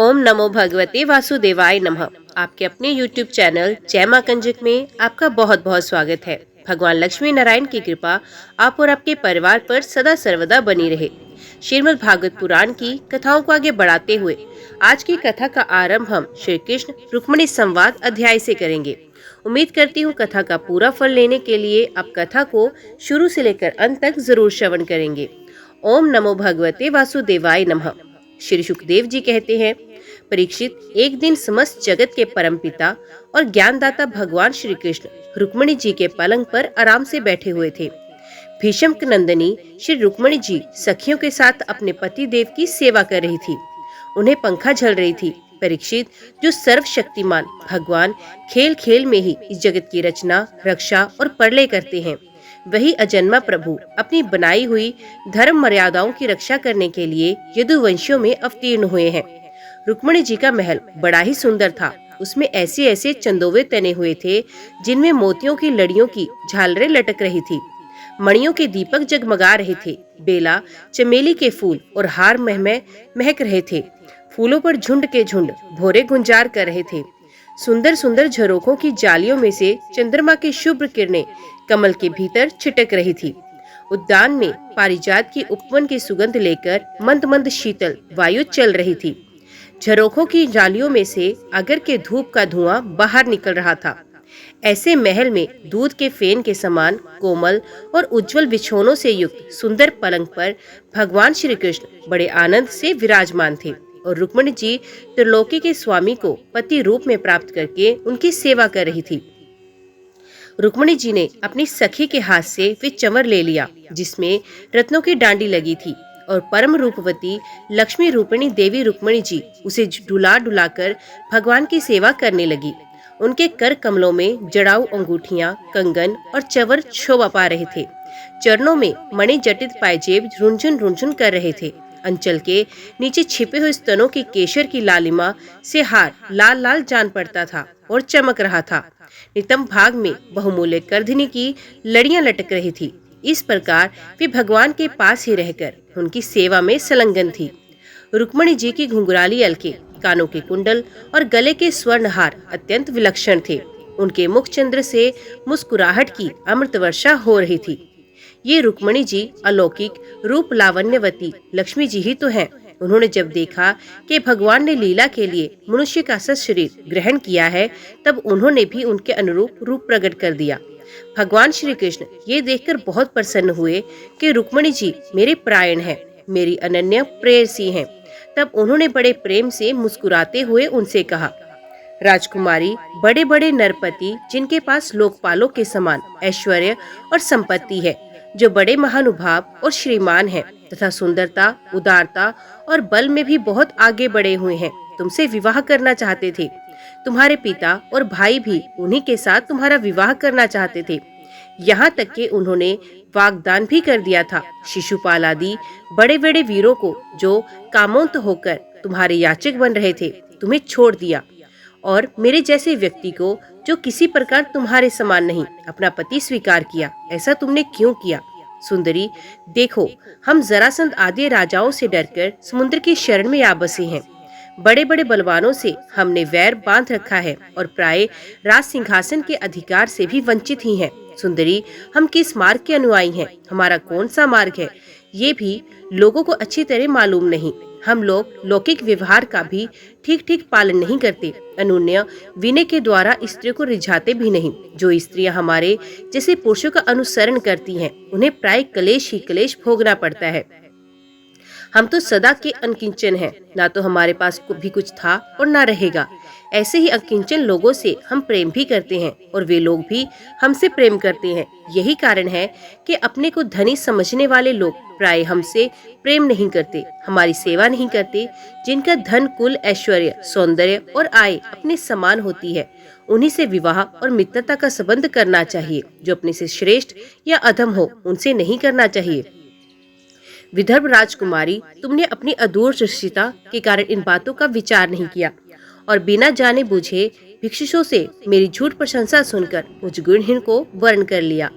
ओम नमो भगवते वासुदेवाय नमः। आपके अपने YouTube चैनल जय मां कंजक में आपका बहुत बहुत स्वागत है। भगवान लक्ष्मी नारायण की कृपा आप और आपके परिवार पर सदा सर्वदा बनी रहे। श्रीमद् भागवत पुराण की कथाओं को आगे बढ़ाते हुए आज की कथा का आरंभ हम श्री कृष्ण रुक्मिणी संवाद अध्याय से करेंगे। उम्मीद करती हूँ कथा का पूरा फल लेने के लिए आप कथा को शुरू से लेकर अंत तक जरूर श्रवण करेंगे। ओम नमो भगवते वासुदेवाय नमः। श्री सुखदेव जी कहते हैं, परीक्षित, एक दिन समस्त जगत के परमपिता और ज्ञानदाता भगवान श्री कृष्ण रुक्मिणी जी के पलंग पर आराम से बैठे हुए थे। भीष्म नंदिनी श्री रुक्मिणी जी सखियों के साथ अपने पति देव की सेवा कर रही थी। उन्हें पंखा झल रही थी। परीक्षित, जो सर्वशक्तिमान भगवान खेल खेल में ही इस जगत की रचना, रक्षा और प्रलय करते हैं, वही अजन्मा प्रभु अपनी बनाई हुई धर्म मर्यादाओं की रक्षा करने के लिए यदुवंशियों में अवतीर्ण हुए हैं। रुक्मिणी जी का महल बड़ा ही सुंदर था। उसमें ऐसे ऐसे चंदोवे तने हुए थे जिनमें मोतियों की लड़ियों की झालरें लटक रही थी। मणियों के दीपक जगमगा रहे थे। बेला, चमेली के फूल और हार महक रहे थे। फूलों पर झुंड के झुंड भोरे गुंजार कर रहे थे। सुंदर सुंदर झरोखों की जालियों में से चंद्रमा की शुभ्र किरणें कमल के भीतर छिटक रही थी। उद्यान में पारिजात की उपवन की सुगंध लेकर मंद मंद शीतल वायु चल रही थी। झरोखों की जालियों में से अगर के धूप का धुआं बाहर निकल रहा था। ऐसे महल में दूध के फेन के समान कोमल और उज्जवल बिछौनों से युक्त सुंदर पलंग पर भगवान श्री कृष्ण बड़े आनंद से विराजमान थे और रुक्मिणी जी त्रिलोकी के स्वामी को पति रूप में प्राप्त करके उनकी सेवा कर रही थी। रुक्मिणी जी ने अपनी सखी के हाथ से वे चंवर ले लिया जिसमें रत्नों की डांडी लगी थी और परम रूपवती लक्ष्मी रूपिणी देवी रुक्मिणी जी उसे डुला डुलाकर भगवान की सेवा करने लगी। उनके कर कमलों में जड़ाऊ अंगूठियां, कंगन और चंवर शोभा पा रहे थे। चरणों में मणि जटित पायजेब रुंझुन रुंझुन कर रहे थे। अंचल के नीचे छिपे हुए स्तनों की केशर की लालिमा से हार लाल लाल जान पड़ता था और चमक रहा था। नितंब भाग में बहुमूल्य करधनी की लड़ियां लटक रही थी। इस प्रकार वे भगवान के पास ही रहकर उनकी सेवा में संलग्न थी। रुक्मिणी जी की घुंघराली अलके, कानों के कुंडल और गले के स्वर्णहार अत्यंत विलक्षण थे। उनके मुख चंद्र से मुस्कुराहट की अमृत वर्षा हो रही थी। ये रुक्मिणी जी अलौकिक रूप लावण्यवती लक्ष्मी जी ही तो हैं। उन्होंने जब देखा कि भगवान ने लीला के लिए मनुष्य का सत शरीर ग्रहण किया है, तब उन्होंने भी उनके अनुरूप रूप प्रकट कर दिया। भगवान श्री कृष्ण ये देखकर बहुत प्रसन्न हुए कि रुक्मिणी जी मेरे प्राण हैं, मेरी अनन्य प्रेयसी हैं। तब उन्होंने बड़े प्रेम से मुस्कुराते हुए उनसे कहा, राजकुमारी, बड़े बड़े नरपति जिनके पास लोकपालों के समान ऐश्वर्य और संपत्ति है, जो बड़े महानुभाव और श्रीमान हैं तथा सुंदरता, उदारता और बल में भी बहुत आगे बढ़े हुए हैं, तुमसे विवाह करना चाहते थे। तुम्हारे पिता और भाई भी उन्हीं के साथ तुम्हारा विवाह करना चाहते थे। यहाँ तक कि उन्होंने वाग्दान भी कर दिया था शिशुपाल आदि बड़े बड़े वीरों को जो कामोन्त होकर तुम्हारे याचक बन रहे थे, तुम्हें छोड़ दिया और मेरे जैसे व्यक्ति को जो किसी प्रकार तुम्हारे समान नहीं अपना पति स्वीकार किया। ऐसा तुमने क्यों किया? सुंदरी, देखो, हम जरासंध आदि राजाओं से डरकर समुद्र की शरण में आ बसे हैं। बड़े बड़े बलवानों से हमने वैर बांध रखा है और प्राय राज सिंहासन के अधिकार से भी वंचित ही हैं। सुंदरी, हम किस मार्ग के अनुयायी हैं? हमारा कौन सा मार्ग है, ये भी लोगों को अच्छी तरह मालूम नहीं। हम लोग लौकिक व्यवहार का भी ठीक ठीक पालन नहीं करते। अनुन्य विनय के द्वारा स्त्रियों को रिझाते भी नहीं। जो स्त्रियां हमारे जैसे पुरुषों का अनुसरण करती हैं, उन्हें प्राय क्लेश ही क्लेश भोगना पड़ता है। हम तो सदा के अनकिंचन हैं, ना तो हमारे पास भी कुछ था और ना रहेगा। ऐसे ही अकिंचन लोगों से हम प्रेम भी करते हैं और वे लोग भी हमसे प्रेम करते हैं। यही कारण है कि अपने को धनी समझने वाले लोग प्राय हमसे प्रेम नहीं करते, हमारी सेवा नहीं करते। जिनका धन, कुल, ऐश्वर्य, सौंदर्य और आय अपने समान होती है, उन्हीं से विवाह और मित्रता का संबंध करना चाहिए। जो अपने से श्रेष्ठ या अधम हो, उनसे नहीं करना चाहिए। विदर्भ राजकुमारी, तुमने अपनी अदूरदर्शिता के कारण इन बातों का विचार नहीं किया और बिना जाने बुझे भिक्षुकों से मेरी झूठ प्रशंसा सुनकर मुझ गुणहीन को वर्ण कर लिया।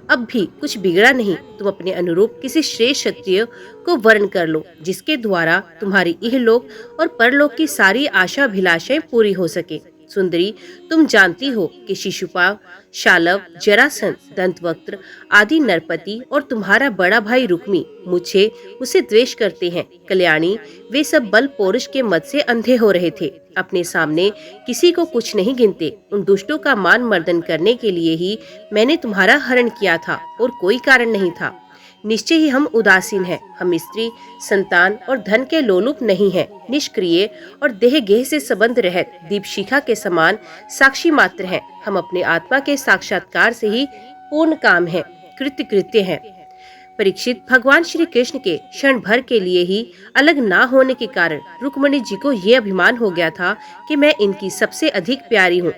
अब भी कुछ बिगड़ा नहीं, तुम अपने अनुरूप किसी श्रेष्ठ क्षत्रिय को वर्ण कर लो, जिसके द्वारा तुम्हारी इहलोक और परलोक की सारी आशा अभिलाषाएं पूरी हो सके। सुंदरी, तुम जानती हो कि शिशुपाल, शालव, जरासंध, दंतवक्त्र आदि नरपति और तुम्हारा बड़ा भाई रुक्मी मुझसे द्वेष करते हैं। कल्याणी, वे सब बल पौरुष के मद से अंधे हो रहे थे, अपने सामने किसी को कुछ नहीं गिनते। उन दुष्टों का मान मर्दन करने के लिए ही मैंने तुम्हारा हरण किया था और कोई कारण नहीं था। निश्चय ही हम उदासीन हैं। हम स्त्री, संतान और धन के लोलुप नहीं हैं। निष्क्रिय और देह गेह से संबंध रहित दीपशिखा के समान साक्षी मात्र हैं। हम अपने आत्मा के साक्षात्कार से ही पूर्ण काम है, कृत्य हैं। परीक्षित, भगवान श्री कृष्ण के क्षण भर के लिए ही अलग ना होने के कारण रुक्मिणी जी को ये अभिमान हो गया था कि मैं इनकी सबसे अधिक प्यारी हूँ।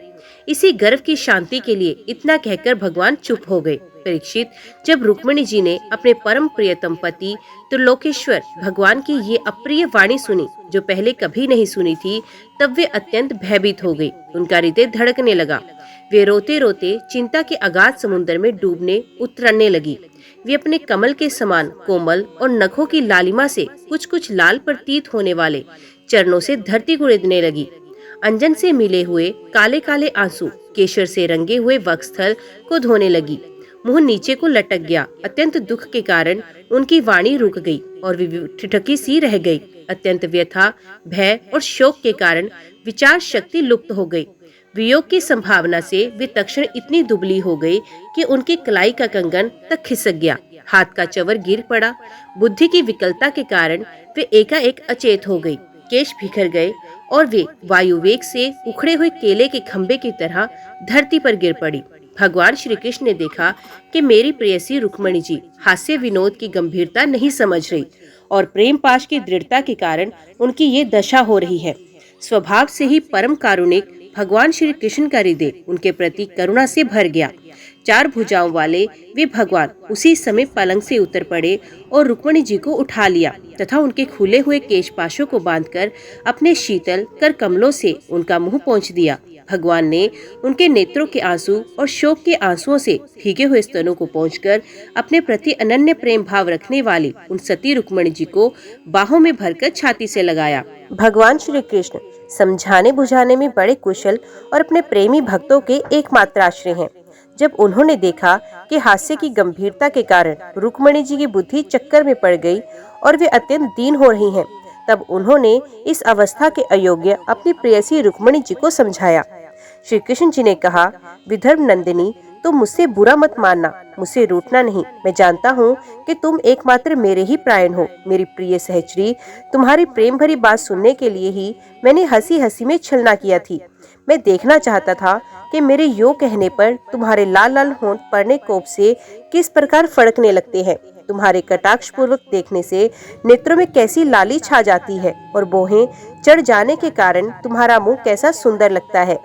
इसी गर्व की शांति के लिए इतना कहकर भगवान चुप हो गए। परीक्षित, जब रुक्मिणी जी ने अपने परम प्रियतम पति त्रिलोकेश्वर भगवान की ये अप्रिय वाणी सुनी, जो पहले कभी नहीं सुनी थी, तब वे अत्यंत भयभीत हो गई। उनका हृदय धड़कने लगा। वे रोते रोते चिंता के अगाध समुद्र में डूबने उतरने लगी। वे अपने कमल के समान कोमल और नखों की लालिमा से कुछ कुछ लाल प्रतीत होने वाले चरणों से धरती को रिदने लगी। अंजन से मिले हुए काले काले आंसू केशर से रंगे हुए वक्षस्थल को धोने लगी। मुंह नीचे को लटक गया। अत्यंत दुख के कारण उनकी वाणी रुक गई और वे ठिठकी सी रह गई। अत्यंत व्यथा, भय और शोक के कारण विचार शक्ति लुप्त हो गई। वियोग की संभावना से वे तक्षण इतनी दुबली हो गई कि उनकी कलाई का कंगन तक खिसक गया। हाथ का चवर गिर पड़ा। बुद्धि की विकलता के कारण वे एकाएक अचेत हो गई। केश बिखर गए और वे वायु वेग से उखड़े हुए केले के खंभे की तरह धरती पर गिर पड़ी। भगवान श्री कृष्ण ने देखा कि मेरी प्रेयसी रुक्मिणी जी हास्य विनोद की गंभीरता नहीं समझ रही और प्रेम पाश की दृढ़ता के कारण उनकी ये दशा हो रही है। स्वभाव से ही परम कारुणिक भगवान श्री कृष्ण का हृदय उनके प्रति करुणा से भर गया। चार भुजाओं वाले वे भगवान उसी समय पलंग से उतर पड़े और रुक्मिणी जी को उठा लिया तथा उनके खुले हुए केशपाशों को बांधकर अपने शीतल कर कमलों से उनका मुंह पोंछ दिया। भगवान ने उनके नेत्रों के आंसू और शोक के आंसुओं से भीगे हुए स्तनों को पोंछकर अपने प्रति अनन्य प्रेम भाव रखने वाली उन सती रुक्मिणी जी को बाहों में भरकर छाती से लगाया। भगवान श्री कृष्ण समझाने बुझाने में बड़े कुशल और अपने प्रेमी भक्तों के एकमात्र आश्रय हैं। जब उन्होंने देखा कि हास्य की गंभीरता के कारण रुक्मिणी जी की बुद्धि चक्कर में पड़ गई और वे अत्यंत दीन हो रही हैं, तब उन्होंने इस अवस्था के अयोग्य अपनी प्रेयसी रुक्मिणी जी को समझाया। श्री कृष्ण जी ने कहा, विदर्भ नंदिनी, तुम मुझसे बुरा मत मानना, मुझसे रूठना नहीं। मैं जानता हूँ कि तुम एकमात्र मेरे ही प्राण हो। मेरी प्रिय सहचरी, तुम्हारी प्रेम भरी बात सुनने के लिए ही मैंने हंसी हंसी में छलना किया थी। मैं देखना चाहता था कि मेरे यो कहने पर तुम्हारे लाल लाल होंठ पड़ने कोप से किस प्रकार फड़कने लगते हैं। तुम्हारे कटाक्ष पूर्वक देखने से नेत्रों में कैसी लाली छा जाती है और बोहें चढ़ जाने के कारण तुम्हारा मुंह कैसा सुंदर लगता है।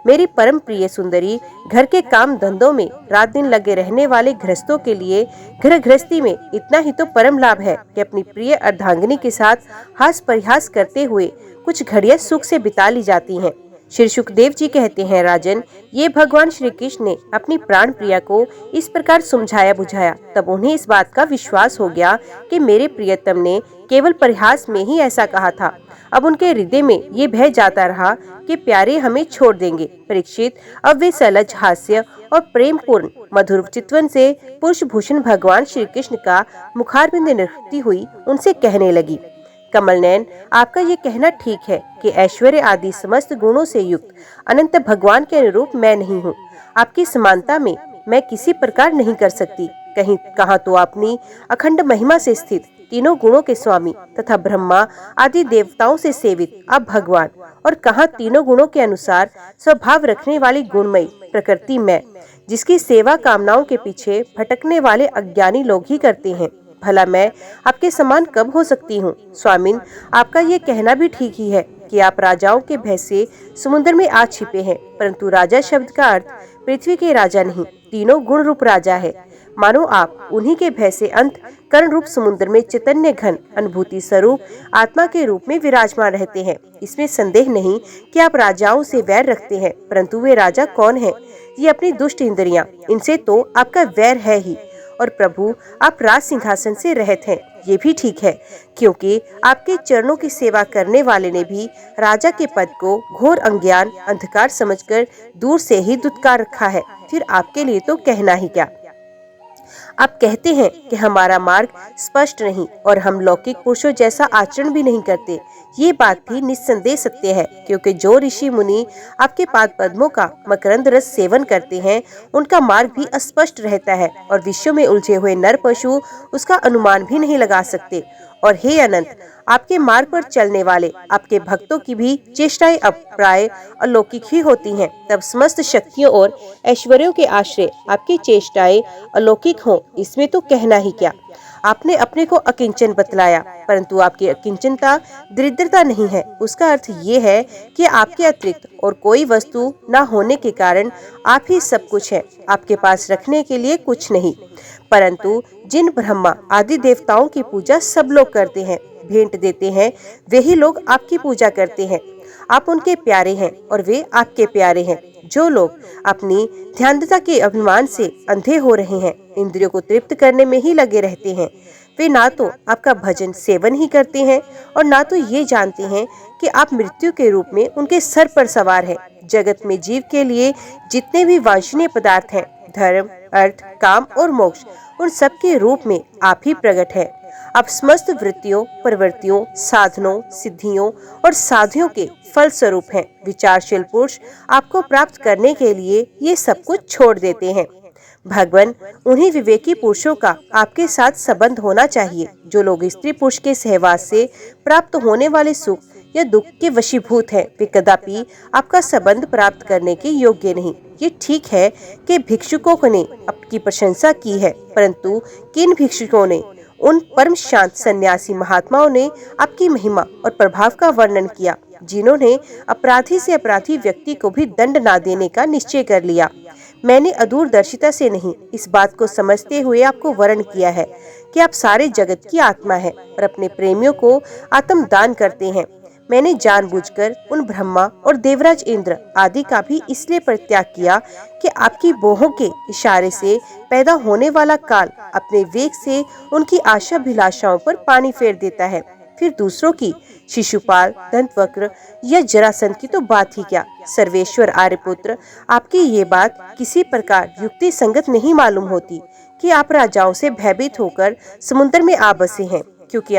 मेरी परम प्रिय सुंदरी, घर के काम धंधों में रात दिन लगे रहने वाले गृहस्थों के लिए घर गृहस्थी में इतना ही तो परम लाभ है कि अपनी प्रिय अर्धांगिनी के साथ हास परिहास करते हुए कुछ घड़ियां सुख से बिता ली जाती हैं। श्री सुखदेव जी कहते हैं, राजन, ये भगवान श्री कृष्ण ने अपनी प्राण प्रिया को इस प्रकार समझाया बुझाया, तब उन्हें इस बात का विश्वास हो गया कि मेरे प्रियतम ने केवल परिहास में ही ऐसा कहा था। अब उनके हृदय में ये भय जाता रहा कि प्यारे हमें छोड़ देंगे। परीक्षित, अब वे सलज हास्य और प्रेम पूर्ण मधुर चितवन से पुरुष भूषण भगवान श्री कृष्ण का मुखारबिंद निरखती हुई उनसे कहने लगी, कमल नयन, आपका ये कहना ठीक है कि ऐश्वर्य आदि समस्त गुणों से युक्त अनंत भगवान के अनुरूप मैं नहीं हूँ। आपकी समानता में मैं किसी प्रकार नहीं कर सकती। कहाँ तो अपनी अखंड महिमा से स्थित तीनों गुणों के स्वामी तथा ब्रह्मा आदि देवताओं से सेवित आप भगवान, और कहाँ तीनों गुणों के अनुसार स्वभाव रखने वाली गुणमयी प्रकृति मैं, जिसकी सेवा कामनाओं के पीछे भटकने वाले अज्ञानी लोग ही करते हैं। भला मैं आपके समान कब हो सकती हूँ? स्वामिन, आपका ये कहना भी ठीक ही है कि आप राजाओं के भय से समुद्र में आ छिपे हैं, परंतु राजा शब्द का अर्थ पृथ्वी के राजा नहीं, तीनों गुण रूप राजा है। मानो आप उन्हीं के भय से अंत कर्ण रूप समुद्र में चैतन्य घन अनुभूति स्वरूप आत्मा के रूप में विराजमान रहते हैं। इसमें संदेह नहीं कि आप राजाओं से वैर रखते हैं, परंतु वे राजा कौन हैं, ये अपनी दुष्ट इंद्रियां, इनसे तो आपका वैर है ही। और प्रभु, आप राज सिंहासन से रहित हैं, ये भी ठीक है, क्योंकि आपके चरणों की सेवा करने वाले ने भी राजा के पद को घोर अज्ञान अंधकार समझकर दूर से ही दुत्कार रखा है। फिर आपके लिए तो कहना ही क्या। आप कहते हैं कि हमारा मार्ग स्पष्ट नहीं और हम लौकिक पुरुषों जैसा आचरण भी नहीं करते। ये बात भी निस्संदेह सत्य है, क्योंकि जो ऋषि मुनि आपके पाद पद्मों का मकरंद रस सेवन करते हैं, उनका मार्ग भी अस्पष्ट रहता है और विश्व में उलझे हुए नर पशु उसका अनुमान भी नहीं लगा सकते। और हे अनंत, आपके मार्ग पर चलने वाले आपके भक्तों की भी चेष्टाएं अब प्राय अलौकिक ही होती हैं। तब समस्त शक्तियों और ऐश्वर्यों के आश्रय आपकी चेष्टाएं अलौकिक हों, इसमें तो कहना ही क्या। आपने अपने को अकिंचन बतलाया, परंतु आपकी अकिंचनता दरिद्रता नहीं है। उसका अर्थ ये है कि आपके अतिरिक्त और कोई वस्तु न होने के कारण आप ही सब कुछ है, आपके पास रखने के लिए कुछ नहीं। परंतु जिन ब्रह्मा आदि देवताओं की पूजा सब लोग करते हैं, भेंट देते हैं, वही लोग आपकी पूजा करते हैं। आप उनके प्यारे हैं और वे आपके प्यारे हैं। जो लोग अपनी ध्यानता के अभिमान से अंधे हो रहे हैं, इंद्रियों को तृप्त करने में ही लगे रहते हैं, वे ना तो आपका भजन सेवन ही करते हैं और ना तो ये जानते हैं कि आप मृत्यु के रूप में उनके सर पर सवार हैं। जगत में जीव के लिए जितने भी वांछनीय पदार्थ हैं, धर्म, अर्थ, काम और मोक्ष, उन सब के रूप में आप ही प्रकट है। आप समस्त वृत्तियों, प्रवृत्तियों, साधनों, सिद्धियों और साध्यों के फल स्वरूप हैं। विचारशील पुरुष आपको प्राप्त करने के लिए ये सब कुछ छोड़ देते हैं। भगवान, उन्हीं विवेकी पुरुषों का आपके साथ संबंध होना चाहिए। जो लोग स्त्री पुरुष के सहवास से प्राप्त होने वाले सुख या दुख के वशीभूत हैं, वे कदापि आपका संबंध प्राप्त करने के योग्य नहीं। ये ठीक है कि भिक्षुकों ने आपकी प्रशंसा की है, परंतु किन भिक्षुकों ने, उन परम शांत सन्यासी महात्माओं ने आपकी महिमा और प्रभाव का वर्णन किया, जिन्होंने अपराधी से अपराधी व्यक्ति को भी दंड ना देने का निश्चय कर लिया। मैंने अदूरदर्शिता से नहीं, इस बात को समझते हुए आपको वर्ण किया है कि आप सारे जगत की आत्मा है और अपने प्रेमियों को आत्मदान करते हैं। मैंने जानबूझकर उन ब्रह्मा और देवराज इंद्र आदि का भी इसलिए परित्याग किया कि आपकी बोहों के इशारे से पैदा होने वाला काल अपने वेग से उनकी आशाभिलाषाओं पर पानी फेर देता है। फिर दूसरों की, शिशुपाल, दंतवक्र या जरासंध की तो बात ही क्या। सर्वेश्वर आर्यपुत्र, आपकी ये बात किसी प्रकार युक्ति संगत नहीं मालूम होती कि आप राजाओं से भयभीत होकर समुद्र में आ बसे हैं, क्योंकि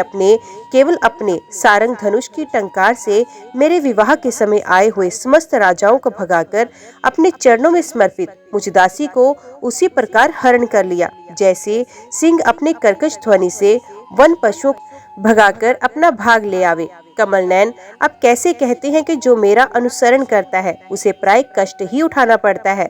केवल अपने सारंग धनुष की टंकार से मेरे विवाह के समय आए हुए समस्त राजाओं को भगाकर अपने चरणों में समर्पित मुझ दासी को उसी प्रकार हरण कर लिया, जैसे सिंह अपने कर्कश ध्वनि से वन पशुओं भगाकर अपना भाग ले आवे। कमल नयन, आप कैसे कहते हैं कि जो मेरा अनुसरण करता है उसे प्राय कष्ट ही उठाना पड़ता है।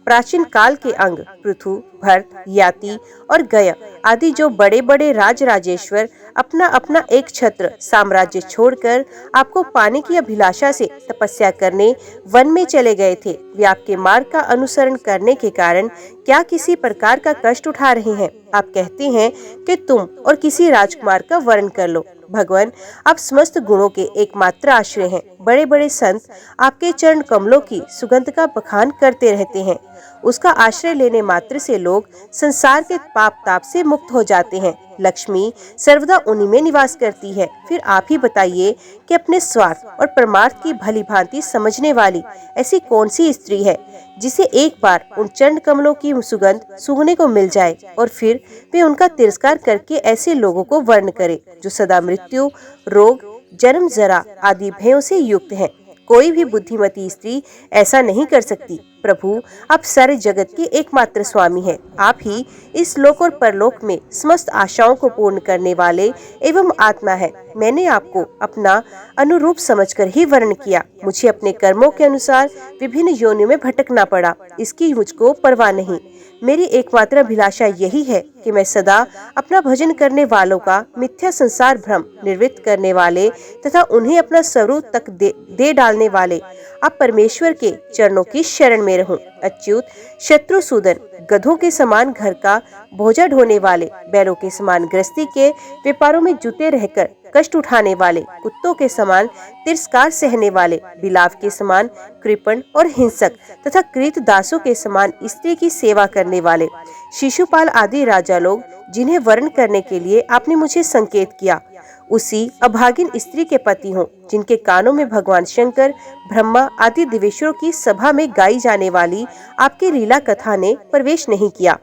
प्राचीन काल के अंग पृथु, भरत, याति और गय आदि जो बड़े बड़े राजराजेश्वर अपना अपना एक छत्र साम्राज्य छोड़कर आपको पाने की अभिलाषा से तपस्या करने वन में चले गए थे, वे आपके मार्ग का अनुसरण करने के कारण क्या किसी प्रकार का कष्ट उठा रहे हैं। आप कहते हैं कि तुम और किसी राजकुमार का वर्ण कर लो। भगवान, आप समस्त गुणों के एकमात्र आश्रय हैं। बड़े बड़े संत आपके चरण कमलों की सुगंध का बखान करते रहते हैं। उसका आश्रय लेने मात्र से लोग संसार के पाप ताप से मुक्त हो जाते हैं। लक्ष्मी सर्वदा उन्हीं में निवास करती है। फिर आप ही बताइए कि अपने स्वार्थ और परमार्थ की भली भांति समझने वाली ऐसी कौन सी स्त्री है जिसे एक बार उन चरण कमलों की सुगंध सूंघने को मिल जाए और फिर वे उनका तिरस्कार करके ऐसे लोगों को वर्ण करे जो सदा मृत्यु, रोग, जन्म, जरा आदि भयों से युक्त हैं। कोई भी बुद्धिमती स्त्री ऐसा नहीं कर सकती। प्रभु, आप सारे जगत के एकमात्र स्वामी हैं। आप ही इस लोक और परलोक में समस्त आशाओं को पूर्ण करने वाले एवं आत्मा है। मैंने आपको अपना अनुरूप समझकर ही वर्ण किया। मुझे अपने कर्मों के अनुसार विभिन्न योनियों में भटकना पड़ा, इसकी मुझको परवाह नहीं। मेरी एकमात्र अभिलाषा यही है कि मैं सदा अपना भजन करने वालों का मिथ्या संसार भ्रम निवृत्त करने वाले तथा उन्हें अपना स्वरूप तक दे डालने वाले आप परमेश्वर के चरणों की शरण में रहूं। अच्युत, शत्रुसूदन, गधों के समान घर का बोझा ढोने वाले, बैलों के समान गृहस्थी के व्यापारों में जुटे रहकर कष्ट उठाने वाले, कुत्तों के समान तिरस्कार सहने वाले, बिलाव के समान कृपण और हिंसक तथा कृत दासों के समान स्त्री की सेवा करने वाले, शिशुपाल आदि राजा लोग जिन्हें वर्ण करने के लिए आपने मुझे संकेत किया, उसी अभागिन स्त्री के पति हों जिनके कानों में भगवान शंकर, ब्रह्मा आदि दिवेश्वरों की सभा में गाई जाने वाली आपकी लीला कथा ने प्रवेश नहीं किया।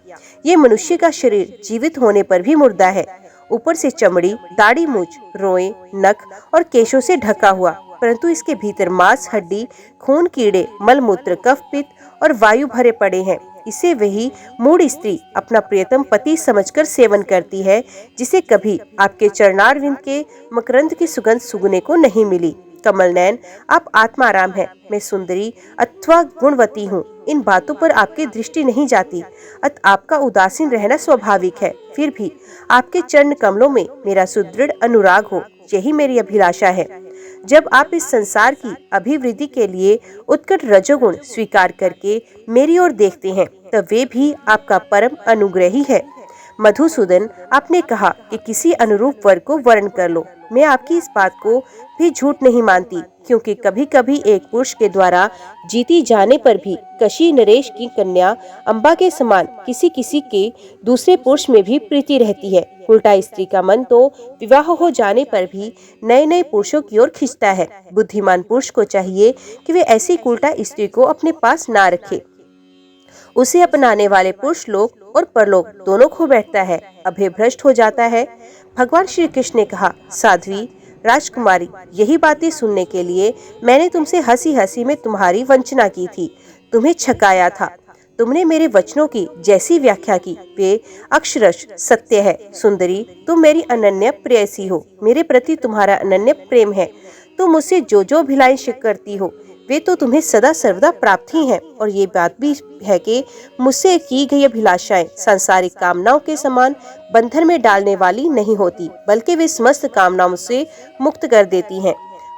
ये मनुष्य का शरीर जीवित होने पर भी मुर्दा है, ऊपर से चमड़ी, दाढ़ी, मूछ, रोए, नख और केशों से ढका हुआ, परंतु इसके भीतर मांस, हड्डी, खून, कीड़े, मलमूत्र, कफ, पित्त और वायु भरे पड़े हैं। इसे वही मूढ़ स्त्री अपना प्रियतम पति समझकर सेवन करती है, जिसे कभी आपके चरणारविंद के मकरंद की सुगंध सूंघने को नहीं मिली। कमल नयन, आप आत्माराम है, मैं सुंदरी अथवा गुणवती हूँ, इन बातों पर आपकी दृष्टि नहीं जाती, अत आपका उदासीन रहना स्वाभाविक है। फिर भी आपके चरण कमलों में मेरा सुदृढ़ अनुराग हो, यही मेरी अभिलाषा है। जब आप इस संसार की अभिवृद्धि के लिए उत्कट रजोगुण स्वीकार करके मेरी ओर देखते हैं, तब वे भी आपका परम अनुग्रही है। मधुसूदन, आपने कहा कि किसी अनुरूप वर को वर्ण कर लो। मैं आपकी इस बात को भी झूठ नहीं मानती, क्योंकि कभी कभी एक पुरुष के द्वारा जीती जाने पर भी कशी नरेश की कन्या अम्बा के समान किसी किसी के दूसरे पुरुष में भी प्रीति रहती है। उल्टा स्त्री का मन तो विवाह हो जाने पर भी नए नए पुरुषों की ओर खींचता है। बुद्धिमान पुरुष को चाहिए कि वे ऐसी उल्टा स्त्री को अपने पास ना रखे। उसे अपनाने वाले पुरुष लोग और परलोक दोनों खो बैठता है, अभयभ्रष्ट हो जाता है। भगवान श्री कृष्ण ने कहा, साध्वी राजकुमारी, यही बातें सुनने के लिए मैंने तुमसे हंसी हंसी में तुम्हारी वंचना की थी, तुम्हें छकाया था। तुमने मेरे वचनों की जैसी व्याख्या की वे अक्षरश सत्य है। सुंदरी, तुम मेरी अनन्य प्रेयसी हो, मेरे प्रति तुम्हारा अनन्य प्रेम है। तुम मुझसे जो जो अभिलाषा करती हो वे तो तुम्हें सदा सर्वदा प्राप्त ही हैं। और ये बात भी है कि मुझसे की गई अभिलाषाएं सांसारिक कामनाओं के समान बंधन में डालने वाली नहीं होती, बल्कि वे समस्त कामनाओं से मुक्त कर देती हैं।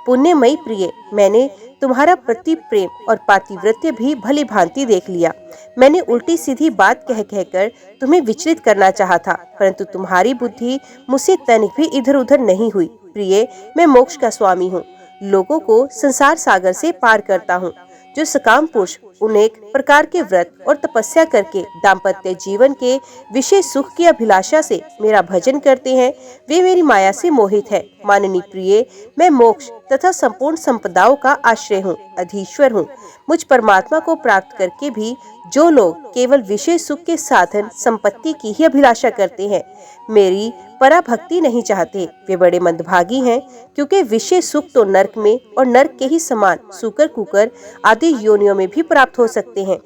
पुण्यमयी प्रिय, मैंने तुम्हारा प्रति प्रेम और पातिव्रत्य भी भली भांति देख लिया। मैंने उल्टी सीधी बात कह कहकर तुम्हें विचलित करना चाहा था, परंतु तुम्हारी बुद्धि मुझसे तनिक भी इधर उधर नहीं हुई। प्रिय, मैं मोक्ष का स्वामी हूँ, लोगों को संसार सागर से पार करता हूँ। जो सकाम पुरुष अनेक प्रकार के व्रत और तपस्या करके दाम्पत्य जीवन के विशेष सुख की अभिलाषा से मेरा भजन करते हैं, वे मेरी माया से मोहित है। माननीय प्रिय, मैं मोक्ष तथा संपूर्ण संपदाओं का आश्रय हूँ, अधीश्वर हूँ। मुझ परमात्मा को प्राप्त करके भी जो लोग केवल विशेष सुख के साधन संपत्ति की ही अभिलाषा करते हैं, मेरी पराभक्ति नहीं चाहते, वे बड़े मंदभागी हैं, क्योंकि विशेष सुख तो नरक में और नरक के ही समान सूकर कुकर आदि योनियों में भी प्राप्त हो सकते हैं,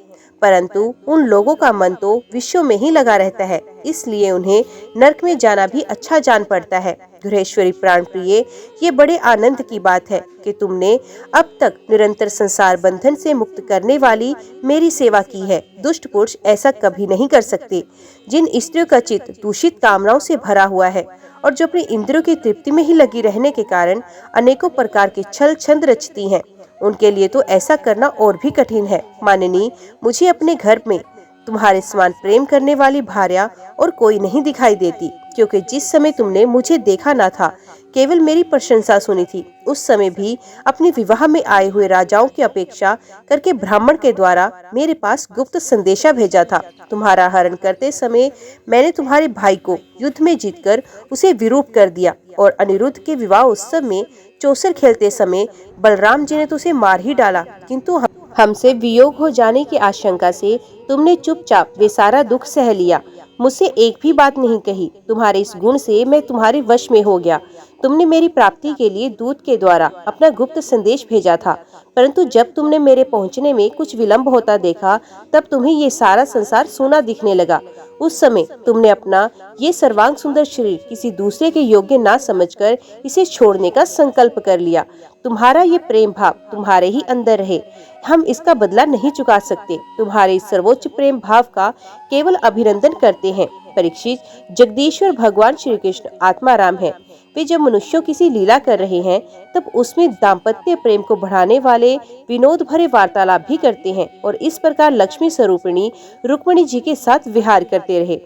परंतु उन लोगों का मन तो विश्व में ही लगा रहता है, इसलिए उन्हें नरक में जाना भी अच्छा जान पड़ता है। धुरेश्वरी प्राण प्रिय, ये बड़े आनंद की बात है कि तुमने अब तक निरंतर संसार बंधन से मुक्त करने वाली मेरी सेवा की है। दुष्ट पुरुष ऐसा कभी नहीं कर सकते। जिन स्त्रियों का चित्त दूषित कामनाओं से भरा हुआ है और जो अपनी इंद्रियों की तृप्ति में ही लगी रहने के कारण अनेकों प्रकार के छल छंद रचती हैं, उनके लिए तो ऐसा करना और भी कठिन है। माननीय, मुझे अपने घर में तुम्हारे समान प्रेम करने वाली भार्या और कोई नहीं दिखाई देती, क्योंकि जिस समय तुमने मुझे देखा ना था, केवल मेरी प्रशंसा सुनी थी, उस समय भी अपने विवाह में आए हुए राजाओं की अपेक्षा करके ब्राह्मण के द्वारा मेरे पास गुप्त संदेशा भेजा था। तुम्हारा हरण करते समय मैंने तुम्हारे भाई को युद्ध में जीतकर उसे विरूप कर दिया और अनिरुद्ध के विवाह उत्सव में चौसर खेलते समय बलराम जी ने तो उसे मार ही डाला, किंतु हमसे वियोग हो जाने की आशंका से तुमने चुपचाप वे सारा दुख सह लिया, मुझसे एक भी बात नहीं कही। तुम्हारे इस गुण से मैं तुम्हारे वश में हो गया। तुमने मेरी प्राप्ति के लिए दूत के द्वारा अपना गुप्त संदेश भेजा था, परंतु जब तुमने मेरे पहुंचने में कुछ विलंब होता देखा, तब तुम्हें ये सारा संसार सोना दिखने लगा। उस समय तुमने अपना ये सर्वांग सुंदर शरीर किसी दूसरे के योग्य ना समझकर इसे छोड़ने का संकल्प कर लिया। तुम्हारा ये प्रेम भाव तुम्हारे ही अंदर रहे, हम इसका बदला नहीं चुका सकते। तुम्हारे इस सर्वोच्च प्रेम भाव का केवल अभिनंदन करते हैं। परीक्षित, जगदीश्वर भगवान श्री कृष्ण आत्माराम है, वे जब मनुष्यों किसी लीला कर रहे हैं तब उसमें दाम्पत्य प्रेम को बढ़ाने वाले विनोद भरे वार्तालाप भी करते हैं और इस प्रकार लक्ष्मी स्वरूपिणी रुक्मिणी जी के साथ विहार करते रहे।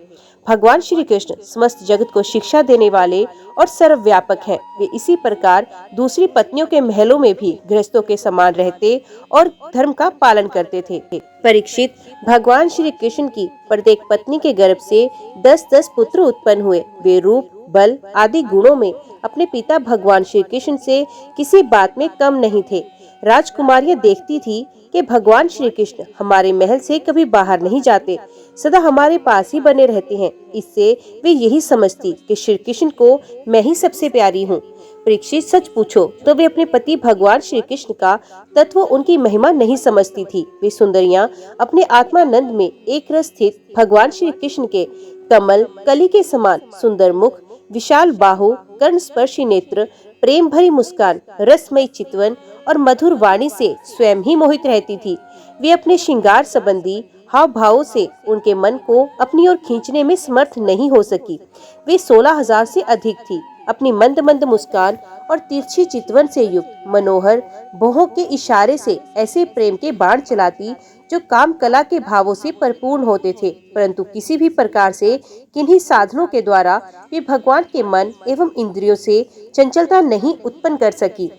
भगवान श्री कृष्ण समस्त जगत को शिक्षा देने वाले और सर्वव्यापक हैं। वे इसी प्रकार दूसरी पत्नियों के महलों में भी गृहस्थों के समान रहते और धर्म का पालन करते थे। परीक्षित, भगवान श्री कृष्ण की प्रत्येक पत्नी के गर्भ से 10-10 पुत्र उत्पन्न हुए। वे रूप, बल आदि गुणों में अपने पिता भगवान श्री कृष्ण से किसी बात में कम नहीं थे। राजकुमारियां देखती थी कि भगवान श्री कृष्ण हमारे महल से कभी बाहर नहीं जाते, सदा हमारे पास ही बने रहते हैं। इससे वे यही समझती कि श्री कृष्ण को मैं ही सबसे प्यारी हूँ। परीक्षित, सच पूछो तो वे अपने पति भगवान श्री कृष्ण का तत्व, उनकी महिमा नहीं समझती थी। वे सुंदरियां अपने आत्मानंद में एक रस स्थित भगवान श्री कृष्ण के कमल कली के समान सुंदर मुख, विशाल बाहु, कर्ण स्पर्शी नेत्र, प्रेम भरी मुस्कान, रसमयी चितवन और मधुर वाणी से स्वयं ही मोहित रहती थी। वे अपने श्रृंगार संबंधी हाव भावों से उनके मन को अपनी ओर खींचने में समर्थ नहीं हो सकी। वे 16,000 से अधिक थी। अपनी मंद मंद मुस्कान और तिरछी चितवन से युक्त मनोहर भौहों के इशारे से ऐसे प्रेम के बाण चलाती जो काम कला के भावों से परिपूर्ण होते थे, परंतु किसी भी प्रकार से किन्हीं साधनों के द्वारा वे भगवान के मन एवं इंद्रियों से चंचलता नहीं उत्पन्न कर सकी।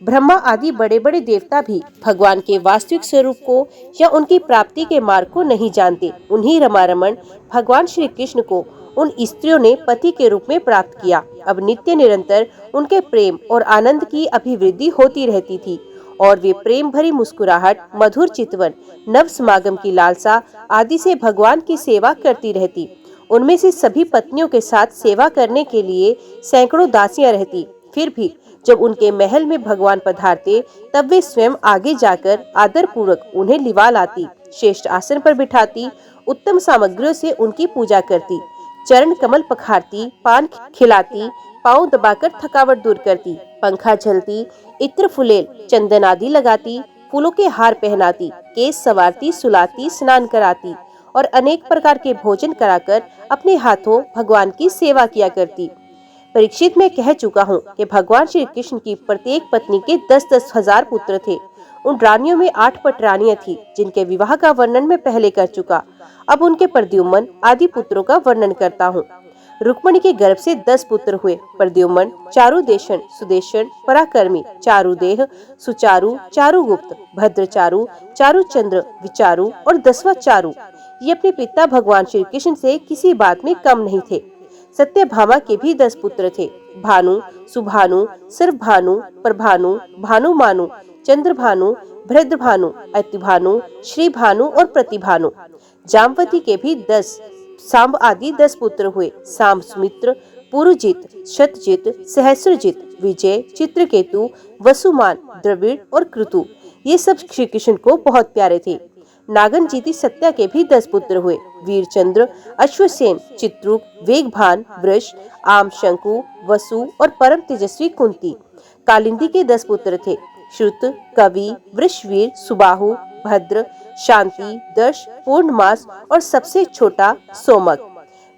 ब्रह्मा आदि बड़े बड़े देवता भी भगवान के वास्तविक स्वरूप को या उनकी प्राप्ति के मार्ग को नहीं जानते। उन्हीं रमारमण भगवान श्री कृष्ण को उन स्त्रियों ने पति के रूप में प्राप्त किया। अब नित्य निरंतर उनके प्रेम और आनंद की अभिवृद्धि होती रहती थी और वे प्रेम भरी मुस्कुराहट, मधुर चितवन, नव समागम की लालसा आदि से भगवान की सेवा करती रहती। उनमें से सभी पत्नियों के साथ सेवा करने के लिए सैकड़ों दासियां रहती। फिर भी जब उनके महल में भगवान पधारते तब वे स्वयं आगे जाकर आदर पूर्वक उन्हें लिवा लाती, श्रेष्ठ आसन पर बिठाती, उत्तम सामग्रियों से उनकी पूजा करती, चरण कमल पखारती, पान खिलाती, पाँव दबाकर थकावट दूर करती, पंखा झलती, इत्र फुलेल, चंदन आदि लगाती, फूलों के हार पहनाती, केस संवारती, सुलाती, स्नान कराती और अनेक प्रकार के भोजन कराकर अपने हाथों भगवान की सेवा किया करती। परीक्षित, मैं कह चुका हूँ कि भगवान श्री कृष्ण की प्रत्येक पत्नी के 10-10 हजार पुत्र थे। उन रानियों में 8 पटरानियां थी जिनके विवाह का वर्णन मैं पहले कर चुका। अब उनके प्रद्युम्न आदि पुत्रों का वर्णन करता हूँ। रुक्मिणी के गर्भ से 10 पुत्र हुए। प्रद्युम्न, चारुदेशन, सुदेशन, पराक्रमी, चारुदेह, सुचारु, चारुगुप्त, भद्रचारु, चारुचंद्र, विचारु और 10वां चारु। ये अपने पिता भगवान श्री कृष्ण से किसी बात में कम नहीं थे। सत्यभामा के भी 10 पुत्र थे। भानु, सुभानु, सर्वभानु, प्रभानु, भानुमानु, चंद्रभानु, भद्रभानु, अतिभानु, श्रीभानु और प्रतिभानु। जामवती के भी 10, सांब आदि 10 पुत्र हुए। सांब सुमित्र, पुरुजित, शतजित, सहस्रजित, विजय, चित्रकेतु, वसुमान, द्रविड़ और कृतु। ये सब श्री कृष्ण को बहुत प्यारे थे। नागन जीती सत्या के भी 10 पुत्र हुए। वीरचंद्र, अश्वसेन, चित्रुक, वेगभान, वृष, आम, शंकु, वसु और परम तेजस्वी कुंती। कालिंदी के 10 पुत्र थे। श्रुत, कवि, वृषवीर, सुबाहु, भद्र, शांति, दर्श, पूर्णमास और सबसे छोटा सोमक।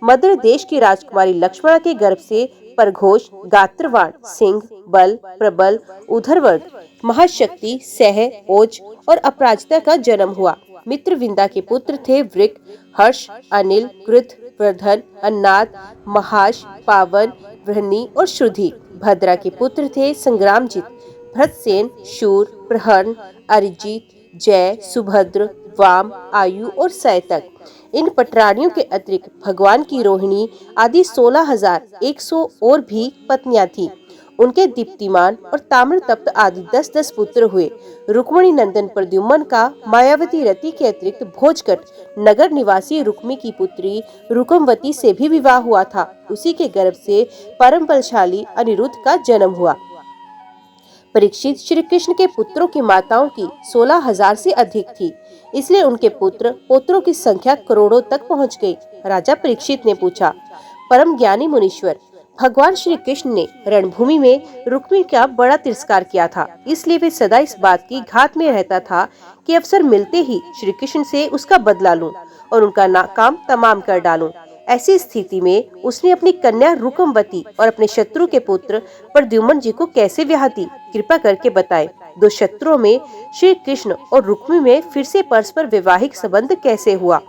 मद्र देश की राजकुमारी लक्ष्मणा के गर्भ से परघोष, गात्रवाण, सिंह, बल, प्रबल, उधरवर्ग, महाशक्ति, सह, ओज और अपराजिता का जन्म हुआ। मित्रविंदा के पुत्र थे वृक, हर्ष, अनिल, कृत, वर्धन, अन्नाद, महाश, पावन, वृहनी और श्रुधि। भद्रा के पुत्र थे संग्रामजित, भृतसेन, शूर, प्रहरण, अरिजीत, जय, सुभद्र, वाम, आयु और सैतक। इन पटरानियों के अतिरिक्त भगवान की रोहिणी आदि 16,100 और भी पत्नियां थीं। उनके दीप्तिमान और ताम्र तप्त आदि 10-10 पुत्र हुए। रुक्मिणी नंदन प्रद्युम्न का मायावती रति के अतिरिक्त भोजकट नगर निवासी रुक्मी की पुत्री रुकमवती से भी विवाह हुआ था। उसी के गर्भ से परम बलशाली अनिरुद्ध का जन्म हुआ। परीक्षित, श्री कृष्ण के पुत्रों की माताओं की 16,000 से अधिक थी, इसलिए उनके पुत्र पोत्रों की संख्या करोड़ों तक पहुंच गई। राजा परीक्षित ने पूछा, परम ज्ञानी मुनीश्वर, भगवान श्री कृष्ण ने रणभूमि में रुक्मिणी का बड़ा तिरस्कार किया था, इसलिए वे सदा इस बात की घात में रहता था कि अवसर मिलते ही श्री कृष्ण से उसका बदला लूं और उनका काम तमाम कर डालूं। ऐसी स्थिति में उसने अपनी कन्या रुकमवती और अपने शत्रु के पुत्र प्रद्युम्न जी को कैसे ब्याह दी? कृपा करके बताएं। दो शत्रुओं में श्री कृष्ण और रुक्मी में फिर से परस्पर वैवाहिक संबंध कैसे हुआ?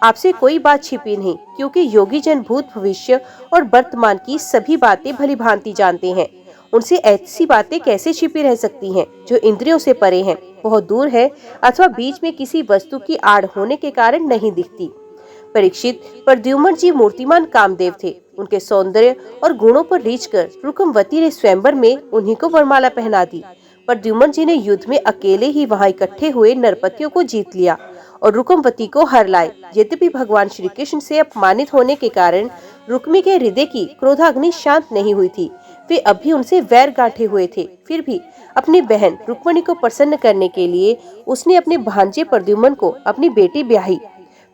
आपसे कोई बात छिपी नहीं, क्योंकि योगी जन भूत भविष्य और वर्तमान की सभी बातें भली भांति जानते हैं। उनसे ऐसी बातें कैसे छिपी रह सकती हैं जो इंद्रियों से परे हैं, बहुत दूर है अथवा बीच में किसी वस्तु की आड़ होने के कारण नहीं दिखती। परीक्षित, प्रद्युम्न जी मूर्तिमान कामदेव थे। उनके सौंदर्य और गुणों पर रीझकर रुकमवती ने स्वयंवर में उन्हीं को वरमाला पहना दी। प्रद्युम्न जी ने युद्ध में अकेले ही वहां इकट्ठे हुए नरपतियों को जीत लिया और रुकमवती को हर लाए। यद्यपि भगवान श्री कृष्ण से अपमानित होने के कारण रुक्मी के हृदय की क्रोधाग्नि शांत नहीं हुई थी। वे अभी उनसे वैर गांठे हुए थे। फिर भी अपनी बहन रुक्मिणी को प्रसन्न करने के लिए उसने अपने भांजे प्रद्युम्न को अपनी बेटी ब्याही।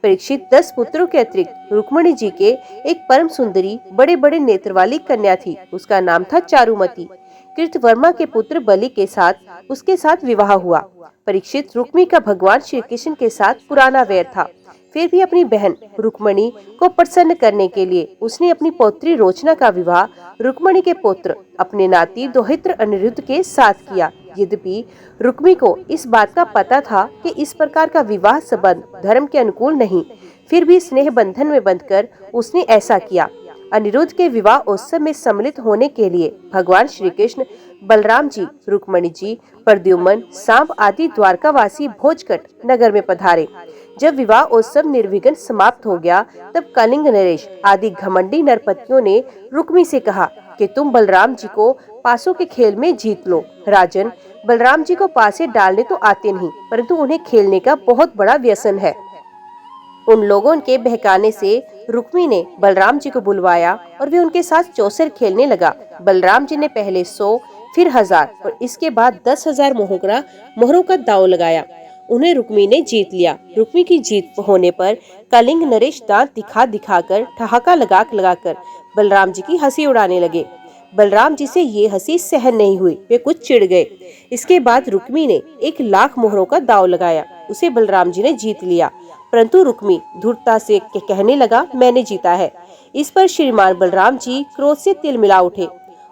परीक्षित, 10 पुत्रों के अतिरिक्त रुक्मिणी जी के एक परम सुंदरी बड़े बड़े नेत्र वाली कन्या थी। उसका नाम था चारुमती। कृतवर्मा के पुत्र बलि के साथ उसके साथ विवाह हुआ। परीक्षित, रुक्मी का भगवान श्री कृष्ण के साथ पुराना वैर था। फिर भी अपनी बहन रुक्मिणी को प्रसन्न करने के लिए उसने अपनी पौत्री रोचना का विवाह रुक्मिणी के पुत्र अपने नाती दोहित्र अनिरुद्ध के साथ किया। यद्यपि रुक्मी को इस बात का पता था कि इस प्रकार का विवाह संबंध धर्म के अनुकूल नहीं, फिर भी स्नेह बंधन में बंधकर उसने ऐसा किया। अनिरुद्ध के विवाह उत्सव में सम्मिलित होने के लिए भगवान श्री कृष्ण, बलराम जी, रुक्मिणी जी, प्रद्युम्न, सांब आदि द्वारकावासी भोजकट नगर में पधारे। जब विवाह उत्सव निर्विघ्न समाप्त हो गया, तब कलिंग नरेश आदि घमंडी नरपतियों ने रुक्मी से कहा कि तुम बलराम जी को पासों के खेल में जीत लो। राजन, बलराम जी को पासे डालने तो आते नहीं, परंतु उन्हें खेलने का बहुत बड़ा व्यसन है। उन लोगों के बहकाने से रुक्मी ने बलराम जी को बुलवाया और वे उनके साथ चौसर खेलने लगा। बलराम जी ने पहले 100, फिर 1000 और इसके बाद 10,000 मोहरों का दांव लगाया। उन्हें रुक्मी ने जीत लिया। रुक्मी की जीत होने पर कलिंग नरेश दांत दिखाकर ठहाका लगाकर बलराम जी की हंसी उड़ाने लगे। बलराम जी से ये हंसी सहन नहीं हुई, वे कुछ चिढ़ गए। इसके बाद रुक्मी ने 1,00,000 मोहरों का दांव लगाया। उसे बलराम जी ने जीत लिया, परंतु रुक्मी धूर्तता से कहने लगा, मैंने जीता है। इस पर श्रीमान बलराम जी क्रोध से तिलमिला उठे।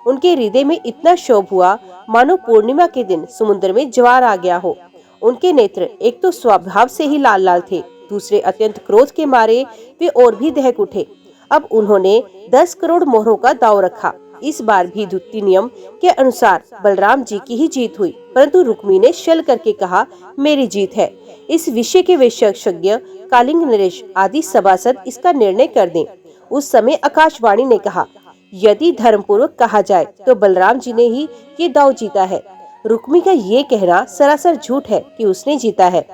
उनके हृदय में इतना क्षोभ हुआ मानो पूर्णिमा के दिन समुद्र में ज्वार आ गया हो। उनके नेत्र एक तो स्वभाव से ही लाल लाल थे, दूसरे अत्यंत क्रोध के मारे वे और भी दहक उठे। अब उन्होंने 10 करोड़ मोहरों का दांव रखा। इस बार भी द्वितीय नियम के अनुसार बलराम जी की ही जीत हुई, परंतु रुक्मी ने छल करके कहा, मेरी जीत है। इस विषय के विशेषज्ञ कलिंग नरेश आदि सभासद इसका निर्णय कर दें। उस समय आकाशवाणी ने कहा, यदि धर्मपूर्वक कहा जाए तो बलराम जी ने ही ये दांव जीता है। रुक्मी का ये कहना सरासर झूठ है कि उसने जीता है।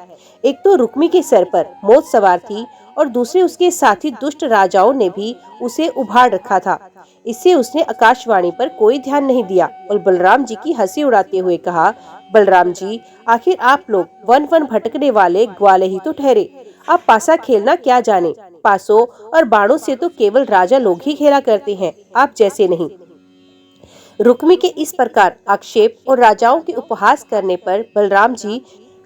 एक तो रुक्मी के सर पर मौत सवार थी और दूसरे उसके साथी दुष्ट राजाओं ने भी उसे उभार रखा था। इससे उसने आकाशवाणी पर कोई ध्यान नहीं दिया और बलराम जी की हंसी उड़ाते हुए कहा, बलराम जी, आखिर आप लोग वन वन भटकने वाले ग्वाले ही तो ठहरे। आप पासा खेलना क्या जाने, पासों और बाणों से तो केवल राजा लोग ही खेला करते हैं, आप जैसे नहीं। रुक्मी के इस प्रकार आक्षेप और राजाओं के उपहास करने पर बलराम जी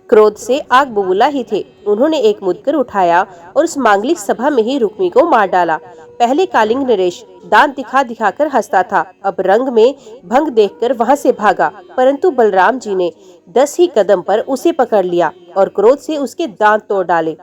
क्रोध से आग बबूला ही थे। उन्होंने एक मुदगर उठाया और उस मांगलिक सभा में ही रुक्मी को मार डाला। पहले कलिंग नरेश दांत दिखाकर हंसता था, अब रंग में भंग देखकर वहां से भागा, परंतु बलराम जी ने 10 ही कदम पर उसे पकड़ लिया और क्रोध से उसके दांत तोड़ डाले।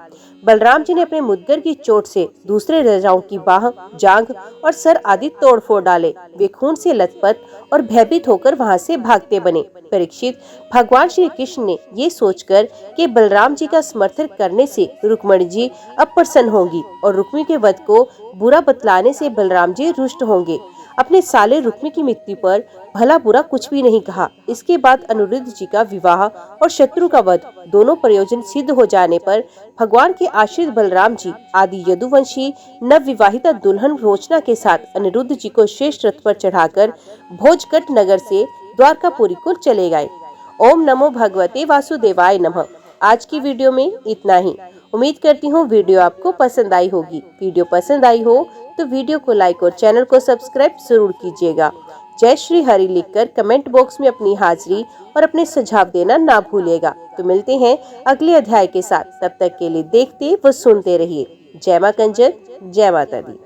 बलराम जी ने अपने मुदगर की चोट से दूसरे राजाओं की बाह, जांघ और सर आदि तोड़ फोड़ डाले। वे खून से लथपथ और भयभीत होकर वहां से भागते बने। परीक्षित, भगवान श्री कृष्ण ने ये सोचकर कि बलराम जी का समर्थन करने से रुक्मिणी जी अप्रसन्न होंगी और रुक्मी के वध को बुरा बतलाने से बलराम जी रुष्ट होंगे, अपने साले रुक्मी की मृत्यु पर भला बुरा कुछ भी नहीं कहा। इसके बाद अनिरुद्ध जी का विवाह और शत्रु का वध दोनों प्रयोजन सिद्ध हो जाने पर भगवान के आश्रित बलराम जी आदि यदुवंशी नव विवाहिता दुल्हन रोचना के साथ अनिरुद्ध जी को श्रेष्ठ रथ पर चढ़ाकर भोजकट नगर से द्वारकापुरी को चले गए। ओम नमो भगवते वासुदेवाय नमः। आज की वीडियो में इतना ही। उम्मीद करती हूँ वीडियो आपको पसंद आई होगी। वीडियो पसंद आई हो तो वीडियो को लाइक और चैनल को सब्सक्राइब जरूर कीजिएगा। जय श्री हरि लिखकर कमेंट बॉक्स में अपनी हाजिरी और अपने सुझाव देना ना भूलिएगा। तो मिलते हैं अगले अध्याय के साथ, तब तक के लिए देखते व सुनते रहिए। जय मां कंजक, जय माता दी।